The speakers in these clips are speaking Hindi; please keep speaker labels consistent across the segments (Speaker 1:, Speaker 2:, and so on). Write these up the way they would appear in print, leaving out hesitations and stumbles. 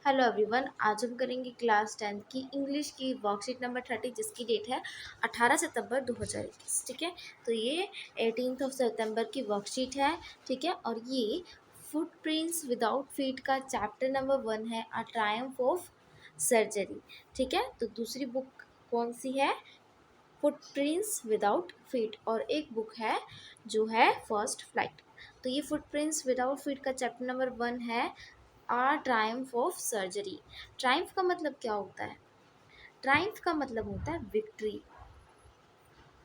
Speaker 1: Hello everyone. आज हम करेंगे क्लास 10 की इंग्लिश की वर्कशीट नंबर 30 जिसकी डेट है 18 सितंबर 2021। ठीक है, तो ये 18 सितंबर की वर्कशीट है। ठीक है, और ये फुटप्रिंट्स विदाउट फीट का चैप्टर नंबर 1 है, अ ट्रायम्फ ऑफ सर्जरी। ठीक है, तो दूसरी बुक कौन सी है? Footprints without feet. और एक बुक है जो है फर्स्ट फ्लाइट। तो ये फुटप्रिंट्स विदाउट फीट का चैप्टर नंबर 1 है, आ ट्रायम्फ ऑफ सर्जरी। ट्रायम्फ का मतलब क्या होता है? ट्रायम्फ का मतलब होता है विक्ट्री।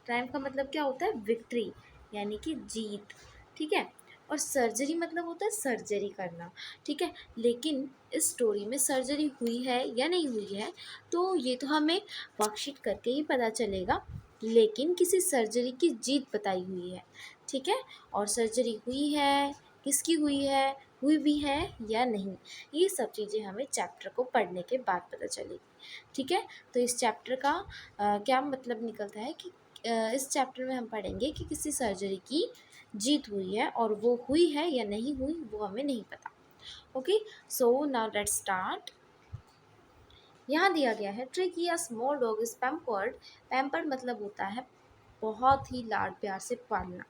Speaker 1: ट्रायम्फ का मतलब क्या होता है? विक्ट्री, यानी कि जीत। ठीक है, और सर्जरी मतलब होता है सर्जरी करना। ठीक है, लेकिन इस स्टोरी में सर्जरी हुई है या नहीं हुई है तो ये तो हमें वर्कशीट करके ही पता चलेगा, लेकिन किसी सर्जरी की जीत बताई हुई है। ठीक है, और सर्जरी हुई है, किसकी हुई है, हुई भी है या नहीं, ये सब चीज़ें हमें चैप्टर को पढ़ने के बाद पता चलेगी। ठीक है, तो इस चैप्टर का क्या मतलब निकलता है कि इस चैप्टर में हम पढ़ेंगे कि किसी सर्जरी की जीत हुई है, और वो हुई है या नहीं हुई वो हमें नहीं पता। Okay, so now let's start. यहाँ दिया गया है tricky a small dog is pampered. Pampered मतलब होता है बहुत ही लाड प्यार से पालना।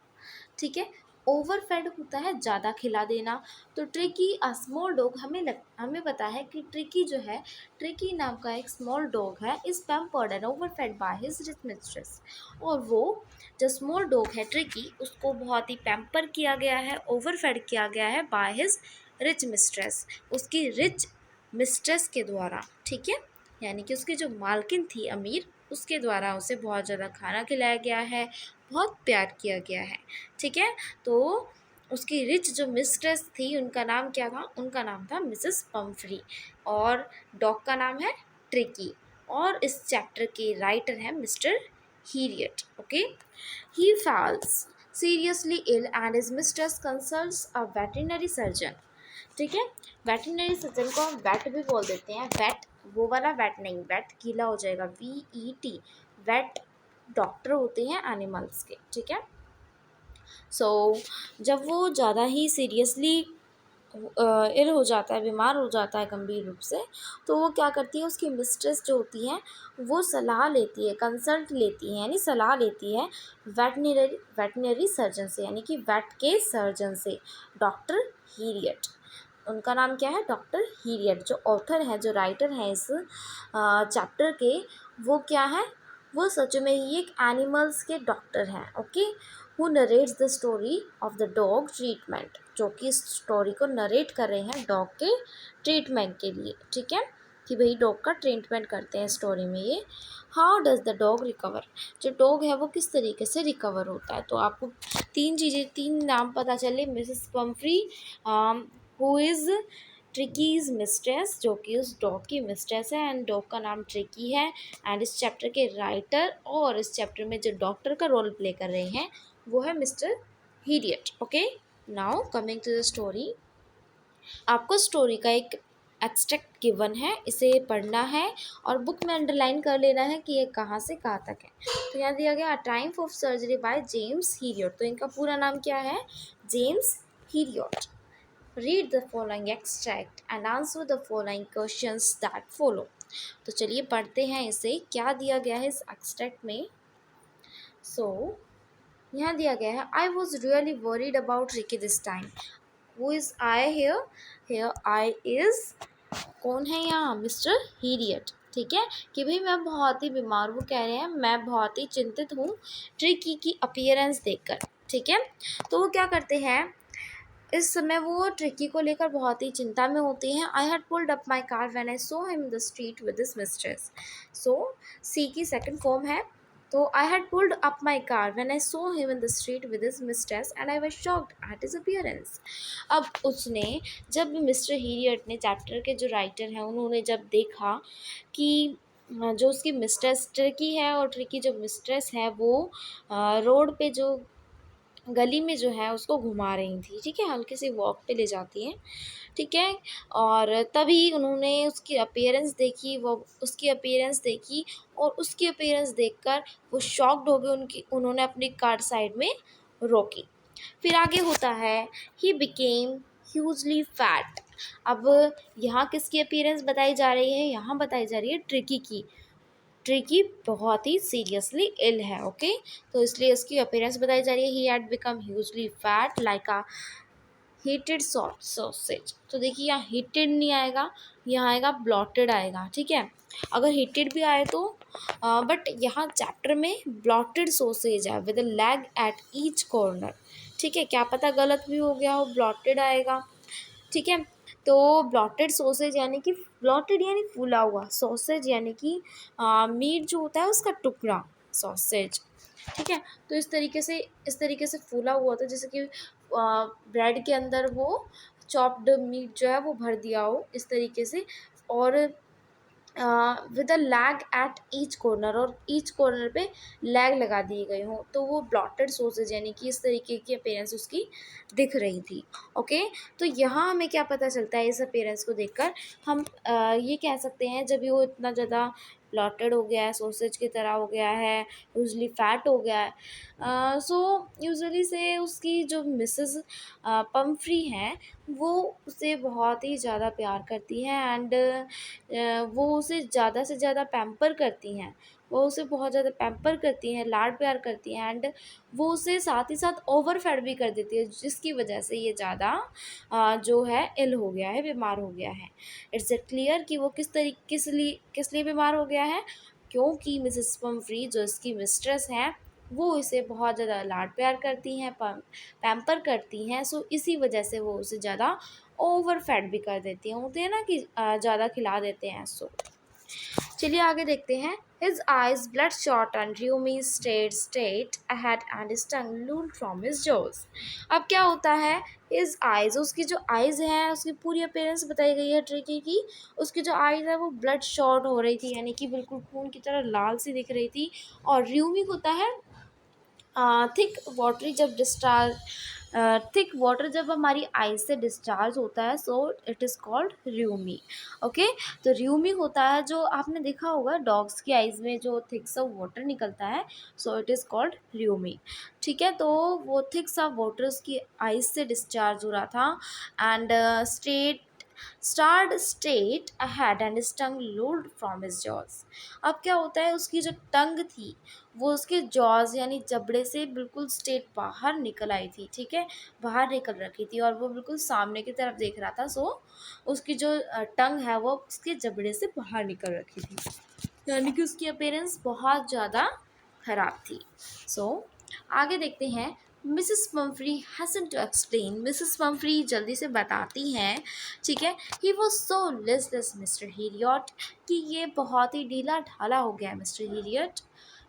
Speaker 1: ठीक है, ओवरफेड होता है ज़्यादा खिला देना। तो ट्रिकी अ स्मॉल डॉग, हमें पता है कि ट्रिकी जो है, ट्रिकी नाम का एक स्मॉल डॉग है, is pampered and overfed by his rich mistress. और वो जो स्मॉल डॉग है ट्रिकी, उसको बहुत ही पैम्पर किया गया है, ओवरफेड किया गया है बाय हिज रिच मिस्ट्रेस, उसकी रिच मिस्ट्रेस के द्वारा। ठीक है, यानी कि उसकी जो मालकिन थी अमीर, उसके द्वारा उसे बहुत ज़्यादा खाना खिलाया गया है, बहुत प्यार किया गया है। ठीक है, तो उसकी रिच जो मिस्ट्रेस थी उनका नाम क्या था? उनका नाम था मिसेस पम्फ्री, और डॉग का नाम है ट्रिकी। और इस चैप्टर के राइटर हैं mister Herriot. Okay, he falls seriously ill and his mistress consults a veterinary surgeon. ठीक है, वेटरिनरी सर्जन को हम वेट भी बोल देते हैं। वेट वो वाला वेट नहीं, वेट गीला हो जाएगा, VET। वेट डॉक्टर होते हैं एनिमल्स के। ठीक है, सो जब वो ज़्यादा ही सीरियसली इल हो जाता है, बीमार हो जाता है गंभीर रूप से, तो वो क्या करती है, उसकी मिस्ट्रेस जो होती है वो सलाह लेती है, कंसल्ट लेती है, यानी सलाह लेती है वेटनरी सर्जन से, यानी कि वेट के सर्जन से, डॉक्टर हीरियट। उनका नाम क्या है? डॉक्टर हीरियट। जो ऑथर है, जो राइटर हैं इस चैप्टर के, वो क्या है? वो सच में ही एक एनिमल्स के डॉक्टर हैं। Okay, who narrates the story of the dog treatment, जो कि इस स्टोरी को नरेट कर रहे हैं डॉग के ट्रीटमेंट के लिए। ठीक है, कि भाई डॉग का ट्रीटमेंट करते हैं स्टोरी में ये। How does the dog recover, जो डॉग है वो किस तरीके से रिकवर होता है। तो आपको तीन नाम पता चले, Mrs Pomfrey, who is ट्रिकीज mistress, जो कि उस डॉग की मिस्ट्रेस है, एंड डॉग का नाम ट्रिकी है, एंड इस चैप्टर के राइटर और इस चैप्टर में जो डॉक्टर का रोल प्ले कर रहे हैं वो है mister Herriot. Okay, now coming to the story. आपको स्टोरी का एक एक्सट्रैक्ट गिवन है, इसे पढ़ना है और बुक में अंडरलाइन कर लेना है कि ये कहाँ से कहाँ तक है। तो यहाँ दिया गया triumph of surgery by James Herriot. तो इनका पूरा नाम क्या है? James Herriot. Read the following extract and answer the following questions that follow. तो चलिए पढ़ते हैं इसे, क्या दिया गया है इस एक्सट्रैक्ट में। यहाँ दिया गया है, I was really worried about Ricky this time. Who is I here? Here I is, कौन है यहाँ? Mister Herriot. ठीक है, कि भाई मैं बहुत ही बीमार हूँ, कह रहे हैं मैं बहुत ही चिंतित हूँ ट्रिकी की अपीयरेंस देखकर। ठीक है, तो वो क्या करते हैं, इस समय वो ट्रिकी को लेकर बहुत ही चिंता में होती हैं। I had pulled up my car when I saw him in the street with his mistress. So see की सेकंड फॉर्म है, तो I had pulled up my car when I saw him in the street with his mistress and I was shocked at his appearance. अब उसने, जब मिस्टर हीरियट ने, चैप्टर के जो राइटर हैं, उन्होंने जब देखा कि जो उसकी मिस्ट्रेस ट्रिकी है और ट्रिकी जो मिस्ट्रेस है वो रोड पे जो गली में जो है उसको घुमा रही थी। ठीक है, हल्की सी वॉक पे ले जाती हैं। ठीक है, और तभी उन्होंने उसकी अपीयरेंस देखी, वो उसकी अपीयरेंस देखी, और उसकी अपीयरेंस देखकर वो शॉक्ड हो गए। उन्होंने अपनी कार साइड में रोकी। फिर आगे होता है, ही बिकेम ह्यूजली फैट। अब यहाँ किसकी अपीयरेंस बताई जा रही है, यहाँ बताई जा रही है ट्रिकी की। ट्रिकी बहुत ही सीरियसली इल है, ओके, तो इसलिए इसकी अपीयरेंस बताई जा रही है। He had become hugely fat like a heated sausage. तो देखिए यहाँ हीटेड नहीं आएगा, यहाँ आएगा ब्लॉटेड आएगा, ठीक है। अगर हीटेड भी आए तो बट यहाँ चैप्टर में ब्लॉटेड सॉसेज है with lag at each corner, ठीक है। क्या पता गलत भी हो गया हो, ब्लॉटेड आएगा, ठीक है। तो ब्लॉटेड सॉसेज यानी कि ब्लॉटेड यानी फूला हुआ, सॉसेज यानी कि मीट जो होता है उसका टुकड़ा, सॉसेज, ठीक है। तो इस तरीके से फूला हुआ था, जैसे कि ब्रेड के अंदर वो चॉप्ड मीट जो है वो भर दिया हो इस तरीके से, और with a lag at each corner, और ईच कॉर्नर पे लैग लगा दिए गए हों, तो वो ब्लॉटेड सॉसेज यानी कि इस तरीके की अपीयरेंस उसकी दिख रही थी, ओके। तो यहाँ हमें क्या पता चलता है इस अपीयरेंस को देखकर, हम ये कह सकते हैं जब ये वो इतना ज़्यादा ब्लॉटेड हो गया है, सॉसेज की तरह हो गया है, यूजली फैट हो गया है, सो यूजुअली से उसकी जो मिसेस पम्फ्री हैं वो उसे बहुत ही ज़्यादा प्यार करती हैं, एंड वो उसे ज़्यादा से ज़्यादा पैम्पर करती हैं, वो उसे बहुत ज़्यादा पैम्पर करती हैं, लाड प्यार करती हैं, एंड वो उसे साथ ही साथ ओवर फैट भी कर देती है, जिसकी वजह से ये ज़्यादा जो है इल हो गया है, बीमार हो गया है। इट्स क्लियर कि वो किस लिए बीमार हो गया है, क्योंकि मिसेस पम्फ्री जो इसकी मिस्ट्रेस हैं वो इसे बहुत ज़्यादा लाड प्यार करती हैं, पैम्पर करती हैं, सो इसी वजह से वो उसे ज़्यादा ओवर फैट भी कर देती हैं, होते हैं ना कि ज़्यादा खिला देते हैं, सो चलिए आगे देखते हैं। His eyes bloodshot and rheumy stared ahead and his tongue looled from his jaws. अब क्या होता है, his eyes, उसकी जो eyes हैं उसकी पूरी अपीयरेंस बताई गई है ट्रिकी की। उसकी जो eyes है वो ब्लड शॉट हो रही थी, यानी कि बिल्कुल खून की तरह लाल सी दिख रही थी, और र्यूमी होता है थिक वाटरी, जब डिस्चार्ज थिक वाटर जब हमारी आइज से डिस्चार्ज होता है, so it is called rheumy, okay. तो र्यूमी होता है, जो आपने देखा होगा डॉग्स की आइज़ में जो थिक सा वाटर निकलता है, सो इट इज़ कॉल्ड र्यूमी, ठीक है। तो वो थिक सा वाटर उसकी आइज से डिस्चार्ज हो रहा था, and state ahead and his tongue lolled from his jaws. अब क्या होता है, उसकी जो टंग थी वो उसके जॉज यानी जबड़े से बिल्कुल स्ट्रेट बाहर निकल आई थी, ठीक है, बाहर निकल रखी थी, और वो बिल्कुल सामने की तरफ देख रहा था, सो उसकी जो टंग है वो उसके जबड़े से बाहर निकल रखी थी, यानी कि उसकी अपीयरेंस बहुत ज़्यादा ख़राब थी। सो आगे देखते हैं। Mrs Pumphrey hastens to explain, Mrs Pumphrey जल्दी से बताती हैं, ठीक है। He was so listless mister Herriot, कि ये बहुत ही ढीला ढाला हो गया mister Herriot.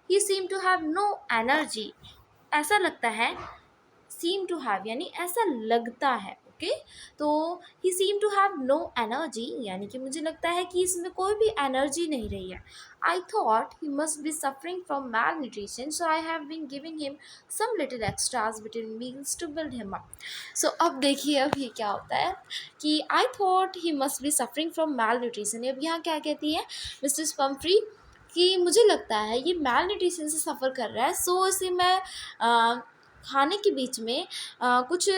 Speaker 1: He seem to have no energy, ऐसा लगता है, सीम टू हैव यानी ऐसा लगता है, ओके। तो he seem to have no energy यानी कि मुझे लगता है कि इसमें कोई भी एनर्जी नहीं रही है। I thought he must be suffering from malnutrition, so I have been giving him some little extras between meals to build him up. So अब देखिए अब ये क्या होता है कि I thought he must be suffering from malnutrition. अब यहाँ क्या कहती है मिस्टर पम्फ्री कि मुझे लगता है ये मैल न्यूट्रिशन से सफ़र कर रहा है, सो इसे मैं खाने के बीच में कुछ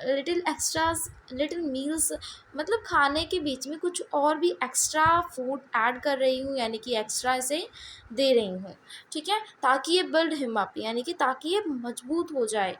Speaker 1: लिटिल एक्स्ट्रास, लिटिल मील्स, मतलब खाने के बीच में कुछ और भी एक्स्ट्रा फूड ऐड कर रही हूँ, यानी कि एक्स्ट्रा इसे दे रही हूँ, ठीक है, ताकि ये बिल्ड हिम अप, यानी कि ताकि ये मजबूत हो जाए।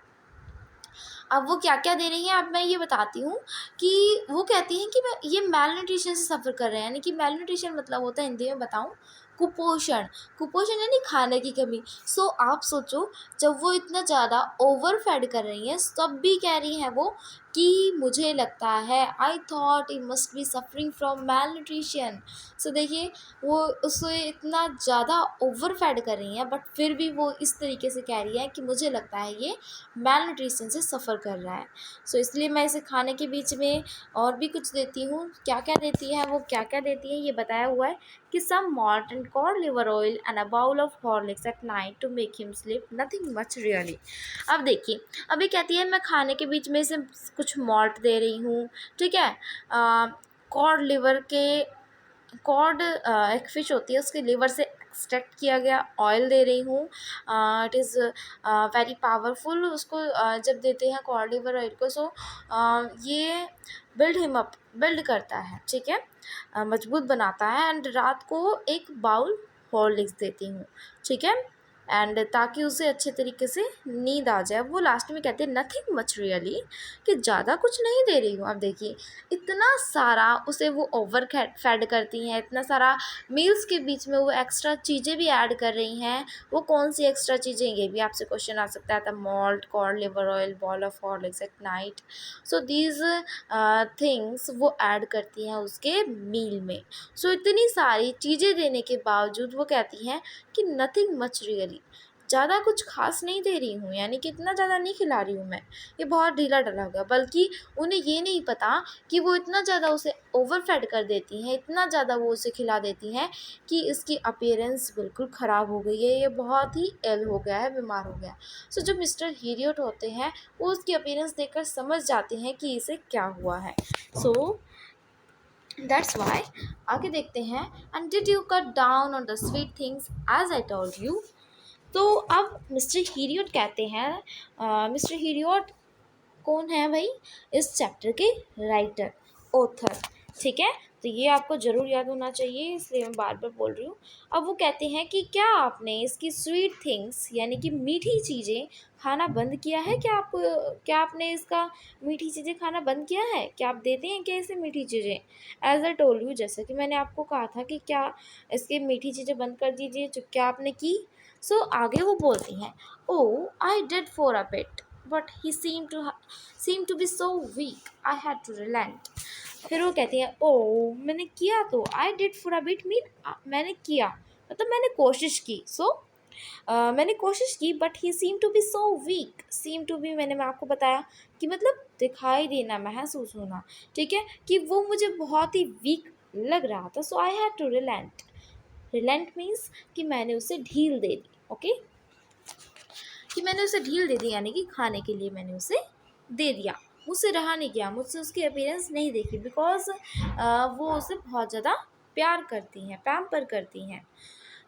Speaker 1: अब वो क्या क्या दे रही हैं, अब मैं ये बताती हूँ कि वो कहती हैं कि मैं ये मेल न्यूट्रिशन से सफ़र कर रहे हैं, यानी कि मेल न्यूट्रिशन मतलब होता है, हिंदी में बताऊँ, कुपोषण। कुपोषण यानी खाने की कमी। सो आप सोचो, जब वो इतना ज़्यादा ओवर फैड कर रही हैं तब भी कह रही हैं वो कि मुझे लगता है, I thought he must be suffering from malnutrition. So देखिए वो उसे इतना ज़्यादा ओवर फैड कर रही हैं, बट फिर भी वो इस तरीके से कह रही है कि मुझे लगता है ये मेल न्यूट्रिशन से सफ़र कर रहा है। सो इसलिए मैं इसे खाने के बीच में और भी कुछ देती हूँ। क्या क्या देती है वो, क्या क्या देती है ये बताया हुआ है कि some malt and cod liver oil and a bowl of Horlicks at night to make him sleep, nothing much really. अब देखिए अभी कहती है मैं खाने के बीच में इसे कुछ मॉल्ट दे रही हूँ, ठीक है, कॉड लिवर के, कॉड एक फ़िश होती है उसके लिवर से एक्सट्रैक्ट किया गया ऑयल दे रही हूँ। It is very powerful. उसको जब देते हैं कॉड लिवर ऑयल को, सो ये बिल्ड करता है, ठीक है, मजबूत बनाता है। एंड रात को एक बाउल हॉर्लिक्स देती हूँ, ठीक है, एंड ताकि उसे अच्छे तरीके से नींद आ जाए। वो लास्ट में कहते हैं नथिंग मच रियली, कि ज़्यादा कुछ नहीं दे रही हूँ। अब देखिए इतना सारा उसे वो ओवर फैड करती हैं, इतना सारा मील्स के बीच में वो एक्स्ट्रा चीज़ें भी ऐड कर रही हैं। वो कौन सी एक्स्ट्रा चीज़ें, ये भी आपसे क्वेश्चन आ सकता है। Malt, cod, liver oil, bowl of Horlicks at night, so these things वो ऐड करती हैं उसके मील में। सो इतनी सारी चीज़ें देने के बावजूद वो कहती हैं कि नथिंग मच रियली, ज़्यादा कुछ खास नहीं दे रही हूँ, यानी कि इतना ज़्यादा नहीं खिला रही हूँ मैं, ये बहुत ढीला ढला होगा। बल्कि उन्हें ये नहीं पता कि वो इतना ज़्यादा उसे ओवरफेड कर देती हैं, इतना ज़्यादा वो उसे खिला देती हैं कि इसकी अपीयरेंस बिल्कुल ख़राब हो गई है, ये बहुत ही इल हो गया है, बीमार हो गया। सो जो मिस्टर हीरियट होते हैं वो उसकी अपीयरेंस देखकर समझ जाते हैं कि इसे क्या हुआ है। सो दैट्स वाई आगे देखते हैं। And did you cut down on the sweet things as I told you. तो अब मिस्टर हीरियट कहते हैं, मिस्टर हीरियट कौन है भाई, इस चैप्टर के राइटर, ऑथर, ठीक है। तो ये आपको ज़रूर याद होना चाहिए, इसलिए मैं बार बार बोल रही हूँ। अब वो कहते हैं कि क्या आपने इसकी स्वीट थिंग्स यानी कि मीठी चीज़ें खाना बंद किया है, क्या आपने इसका मीठी चीज़ें खाना बंद किया है, क्या आप देते हैं क्या इसे मीठी चीज़ें। एज अ टोल्ड यू, जैसे कि मैंने आपको कहा था कि क्या इसके मीठी चीज़ें बंद कर दीजिए, जो क्या आपने की। सो आगे वो बोलती हैं, oh I did for a bit but he seemed to be so weak I had to relent। फिर वो कहती है ओ मैंने किया, तो I did for a bit mean मैंने किया, मतलब मैंने कोशिश की। मैंने कोशिश की, but he seem to be so weak. Seem to be मैं आपको बताया कि मतलब दिखाई देना, महसूस होना, ठीक है, कि वो मुझे बहुत ही वीक लग रहा था। So I had to relent. Relent means कि मैंने उसे ढील दे दी, ओके, कि मैंने उसे ढील दे दी, यानी कि खाने के लिए मैंने उसे दे दिया, मुझसे रहा नहीं गया, मुझसे उसकी अपीयरेंस नहीं देखी, बिकॉज वो उसे बहुत ज़्यादा प्यार करती हैं, पैम्पर करती हैं।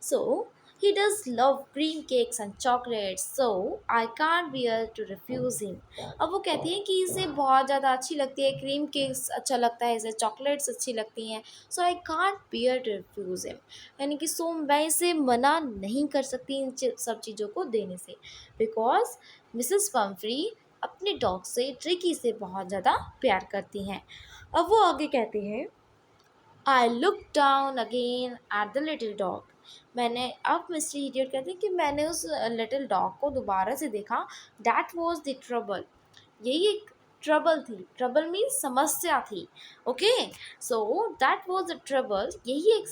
Speaker 1: So he does love cream cakes and chocolates, so I can't bear to refuse him. अब वो कहती हैं कि इसे बहुत ज़्यादा अच्छी लगती है, क्रीम केक्स अच्छा लगता है इसे, चॉकलेट्स अच्छी लगती हैं, so I can't bear to refuse him, यानी कि सो मैं इसे मना नहीं कर सकती इन सब चीज़ों को देने से, बिकॉज मिसेस पम्फ्री अपने डॉग से, ट्रिकी से बहुत ज़्यादा प्यार करती हैं। अब वो आगे कहते हैं, I look down again at the little dog. मैंने, अब मिस्टर इडियट कहते हैं कि मैंने उस लिटिल डॉग को दोबारा से देखा। दैट वॉज द ट्रबल, यही एक ट्रबल थी, ट्रबल मीन्स समस्या थी, okay. So that was the trouble, यही एक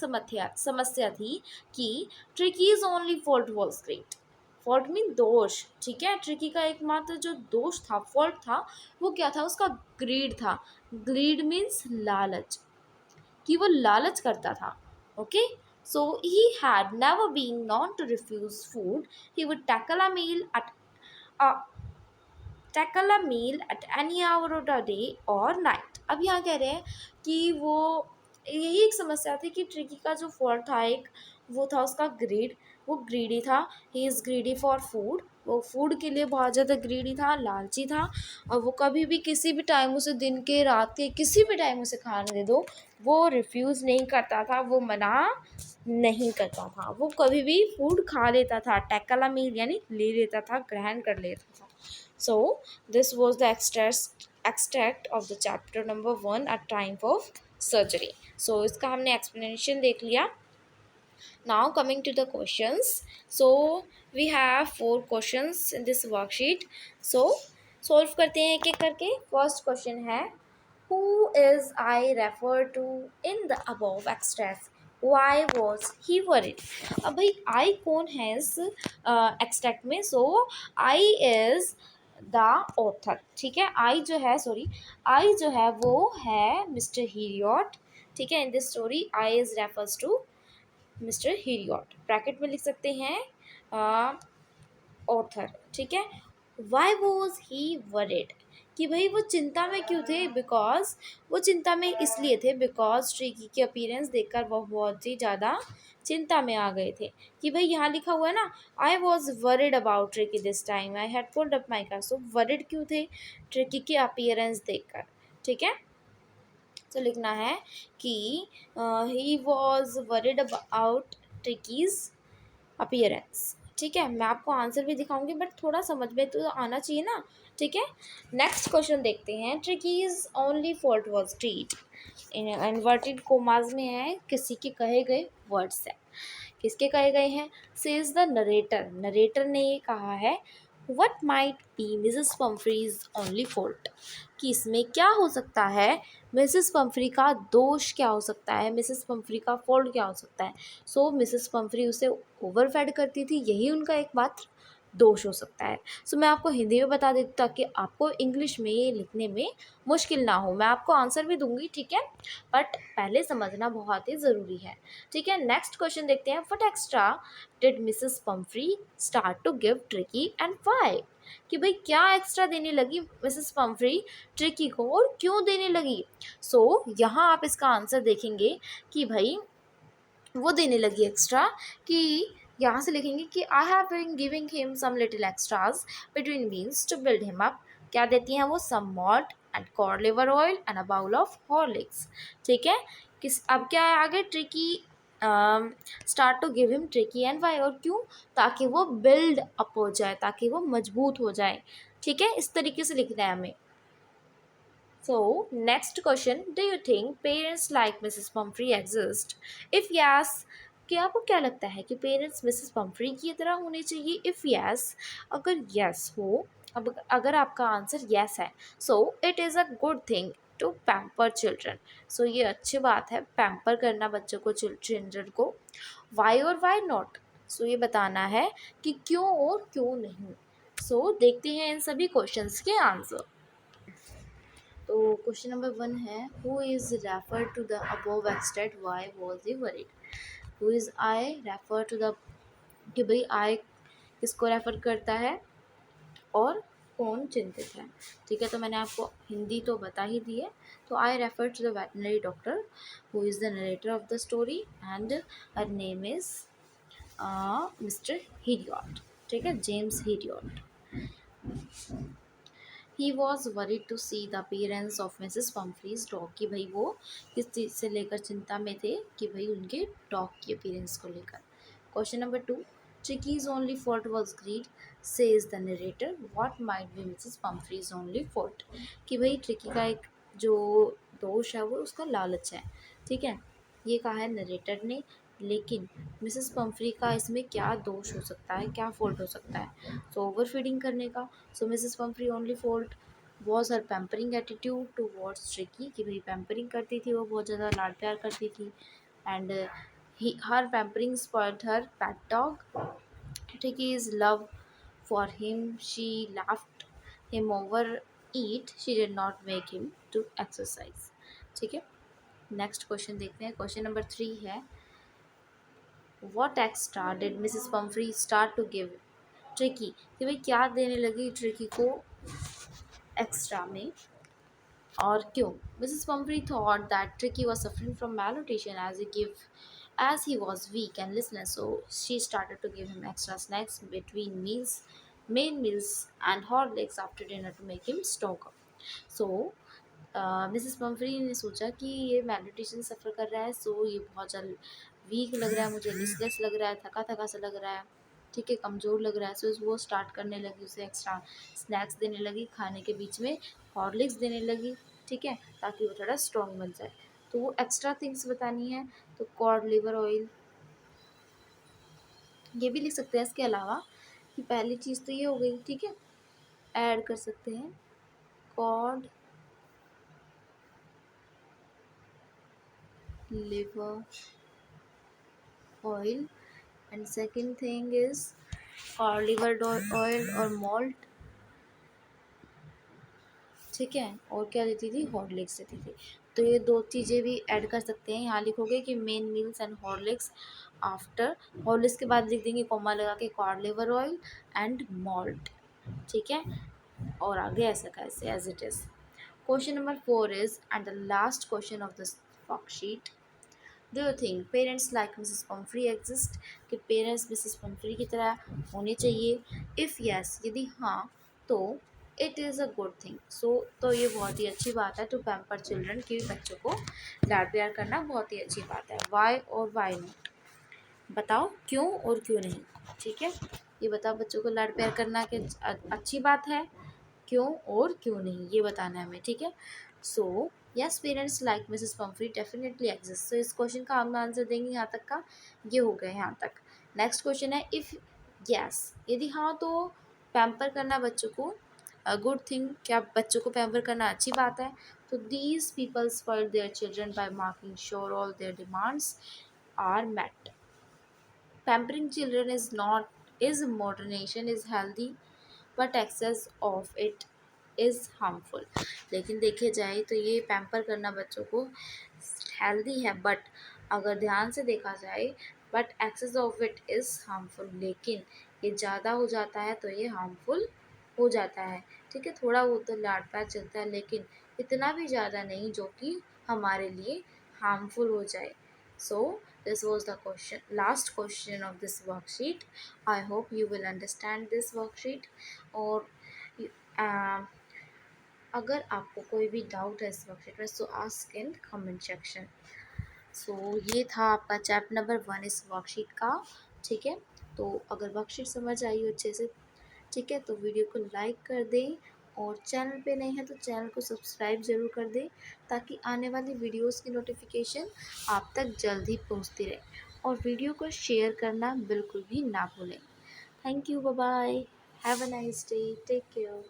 Speaker 1: समस्या थी कि ट्रिकीज only fault was great. Fault mean दोष, ठीक है, ट्रिकी का एकमात्र जो दोष था, फॉल्ट था, वो क्या था, उसका ग्रीड था। ग्रीड मीन्स लालच, कि वो लालच करता था, okay. So he had never been known to refuse food, he would tackle a meal at any hour of the day और नाइट। अब यहाँ कह रहे हैं कि वो, यही एक समस्या थी कि ट्रिकी का जो फॉल्ट था एक, वो था उसका ग्रीड, वो ग्रीडी था, he is greedy for food, वो फूड के लिए बहुत ज़्यादा ग्रीडी था, लालची था। और वो कभी भी किसी भी टाइम उसे, दिन के रात के किसी भी टाइम उसे खाने दे दो, वो रिफ्यूज़ नहीं करता था, वो मना नहीं करता था, वो कभी भी फूड खा लेता था, टैकला मील यानी ले लेता था, ग्रहण कर लेता था। So this was the extract of the chapter number 1, a time of surgery। So इसका हमने explanation देख लिया। Now coming to the questions, so we have 4 questions in this worksheet। So solve करते हैं एक एक करके। First question है, who is I referred to in the above extracts? Why was he worried? अब भाई I कौन है इस extract में? So I is the author, ठीक है। आई जो है वो है मिस्टर हीरियट, ठीक है। In this story I is refers to mister Herriot, bracket में लिख सकते हैं ऑथर, ठीक है। वाई वॉज ही वरिड, कि भाई वो चिंता में क्यों थे, बिकॉज वो चिंता में इसलिए थे बिकॉज ट्रिकी की अपीयरेंस देखकर वो बहुत ही ज़्यादा चिंता में आ गए थे। कि भाई यहाँ लिखा हुआ है ना, I was worried about tricky this time I had pulled up my car. So worried क्यों थे, ट्रिकी की अपीयरेंस देखकर, ठीक है। तो लिखना है कि he was worried about ट्रिकीज appearance. ठीक है, मैं आपको आंसर भी दिखाऊंगी बट थोड़ा समझ में तो आना चाहिए ना। ठीक है, नेक्स्ट क्वेश्चन देखते हैं। ट्रिकीज only fault was treat, inverted commas में है, किसी के कहे गए वर्ड्स है। किसके कहे गए हैं? सेज द नरेटर, नरेटर ने ये कहा है what might be Mrs Pumphrey's only fault, कि इसमें क्या हो सकता है, मिसेस पम्फ्री का दोष क्या हो सकता है, मिसेस पम्फ्री का फॉल्ट क्या हो सकता है। सो मिसेस पम्फ्री उसे ओवरफेड करती थी, यही उनका एकमात्र दोष हो सकता है। सो मैं आपको हिंदी में बता देती ताकि आपको इंग्लिश में ये लिखने में मुश्किल ना हो। मैं आपको आंसर भी दूंगी, ठीक है, बट पहले समझना बहुत ही ज़रूरी है। ठीक है, नेक्स्ट क्वेश्चन देखते हैं। What extra did Mrs Pumphrey start to give Tricki and why, कि भाई क्या एक्स्ट्रा देने लगी मिसेस पम्फ्री ट्रिकी को और क्यों देने लगी। सो यहाँ आप इसका आंसर देखेंगे कि भाई वो देने लगी एक्स्ट्रा, कि यहाँ से लिखेंगे कि I have been giving him some little extras between meals to build him up. क्या देती हैं वो? Some malt and cod liver oil and a bowl of Horlicks. ठीक है, किस अब क्या है आगे? Tricki start to give him Tricki and why, और क्यों? ताकि वो बिल्ड अप हो जाए, ताकि वो मजबूत हो जाए। ठीक है, इस तरीके से लिखना है हमें। So, next question, do you think parents like Mrs. Pumphrey exist? If yes, कि आपको क्या लगता है कि पेरेंट्स मिसेस पम्फ्री की तरह होने चाहिए? इफ़ यस, अगर यस हो, अब अगर आपका आंसर यस है, so it is a good thing to pamper children. सो ये अच्छी बात है पैम्पर करना बच्चों को, चिल्ड्रन को। वाई और वाई नॉट, सो ये बताना है कि क्यों और क्यों नहीं। सो देखते हैं इन सभी क्वेश्चंस के आंसर। तो क्वेश्चन नंबर 1 है, who is refer to the above extent why was he worried. Who is I refer to the, कि भाई आई किसको रेफर करता है और कौन चिंतित है। ठीक है, तो मैंने आपको हिंदी तो बता ही दी है। तो I refer to the veterinary doctor who is the narrator of the story and her name is mister Herriot. ठीक है, James Herriot. He was worried to see the appearance of Mrs Pumphrey's dog, कि भाई वो किस चीज़ से लेकर चिंता में थे, कि भाई उनके डॉग की अपीयरेंस को लेकर। Question number 2, Tricki's only fault was greed, says the narrator what might be Mrs Pumphrey's only fault, कि भाई ट्रिकी का एक जो दोष है वो उसका लालच है। ठीक है, ये कहा है नरेटर ने, लेकिन मिसेस पम्फ्री का इसमें क्या दोष हो सकता है, क्या फॉल्ट हो सकता है? सो ओवर फीडिंग करने का। So Mrs Pumphrey only fault was her pampering attitude towards Tricki, कि भाई पैम्परिंग करती थी वो, बहुत ज़्यादा लाड प्यार करती थी। And her pampering spoiled her pet dog. Tricki's love for him, she laughed him over eat, she did not make him to exercise. ठीक है, नेक्स्ट क्वेश्चन देखते हैं। क्वेश्चन नंबर 3 है, what extra did Mrs Pumphrey start to give Tricki, कि भाई क्या देने लगी ट्रिकी को एक्स्ट्रा में और क्यों? Mrs Pomfrey thought that tricky was suffering from malnutrition as he was weak and listless, so she started to give him extra snacks between meals, main meals and Horlicks after dinner to make him stock up. So Mrs Pomfrey ने सोचा कि ये मेडिटेशन सफ़र कर रहा है, सो ये बहुत ज़्यादा वीक लग रहा है, मुझे लिस्टलेस लग रहा है, थका थका सा लग रहा है। ठीक है, कमज़ोर लग रहा है। सो वो स्टार्ट करने लगी, उसे एक्स्ट्रा स्नैक्स देने लगी, खाने के बीच में हॉर्लिक्स देने लगी। ठीक है, ताकि वो थोड़ा स्ट्रॉन्ग बन जाए। तो वो एक्स्ट्रा थिंग्स बतानी है, तो कॉड लिवर ऑयल ये भी लिख सकते हैं। इसके अलावा कि पहली चीज़ तो ये हो गई, ठीक है, ऐड कर सकते हैं code liver oil, and second thing is oil और malt। ठीक है, और क्या देती थी? हॉर्लिक्स देती थी। तो ये दो चीज़ें भी ऐड कर सकते हैं। यहाँ लिखोगे कि main meals and Horlicks after, Horlicks के बाद लिख देंगे कॉमा लगा के cod liver oil and malt. ठीक है, और आगे ऐसा कैसे as it is. Question number 4 is and the last question of this worksheet, do you think parents like Mrs Pumphrey exist, कि पेरेंट्स मिसेस पम्फ्री की तरह होने चाहिए? इफ़ यस, यदि हाँ, तो it is a good thing. So तो ये बहुत ही अच्छी बात है टू पैम्पर चिल्ड्रन, कि बच्चों को लाड प्यार करना बहुत ही अच्छी बात है। वाई और वाई नॉट, बताओ क्यों और क्यों नहीं। ठीक है, ये बताओ बच्चों को लाड प्यार करना कि अच्छी बात है, क्यों और क्यों नहीं, ये बताना है हमें। ठीक है, so yes parents like Mrs Pomfrey definitely exist. तो इस क्वेश्चन का हम आंसर देंगे यहाँ तक का, ये हो गए यहाँ तक। नेक्स्ट क्वेश्चन है इफ़ यस, यदि हाँ तो पैम्पर करना बच्चों को गुड थिंग, क्या बच्चों को पैम्पर करना अच्छी बात है। तो these people spoil their children by marking sure all their demands are met. Pampering children is moderation is healthy, but excess of it is harmful. लेकिन देखे जाए तो ये पैम्पर करना बच्चों को हेल्दी है, बट अगर ध्यान से देखा जाए, but excess of it is harmful, लेकिन ये ज़्यादा हो जाता है तो ये हार्मफुल हो जाता है। ठीक है, थोड़ा वो तो लाड प्यार चलता है, लेकिन इतना भी ज़्यादा नहीं जो कि हमारे लिए हार्मफुल हो जाए। So this was the last question of this worksheet. I hope you will understand this worksheet. और uh, अगर आपको कोई भी डाउट है इस वर्कशीट में, so ask in comment section. So ये था आपका चैप्टर नंबर 1 इस वर्कशीट का। ठीक है, तो अगर वर्कशीट समझ आई हो अच्छे से, ठीक है, तो वीडियो को लाइक कर दें, और चैनल पे नहीं है तो चैनल को सब्सक्राइब ज़रूर कर दें, ताकि आने वाली वीडियोस की नोटिफिकेशन आप तक जल्द ही पहुंचती रहे। और वीडियो को शेयर करना बिल्कुल भी ना भूलें। Thank you, bye bye, have a nice day, take care.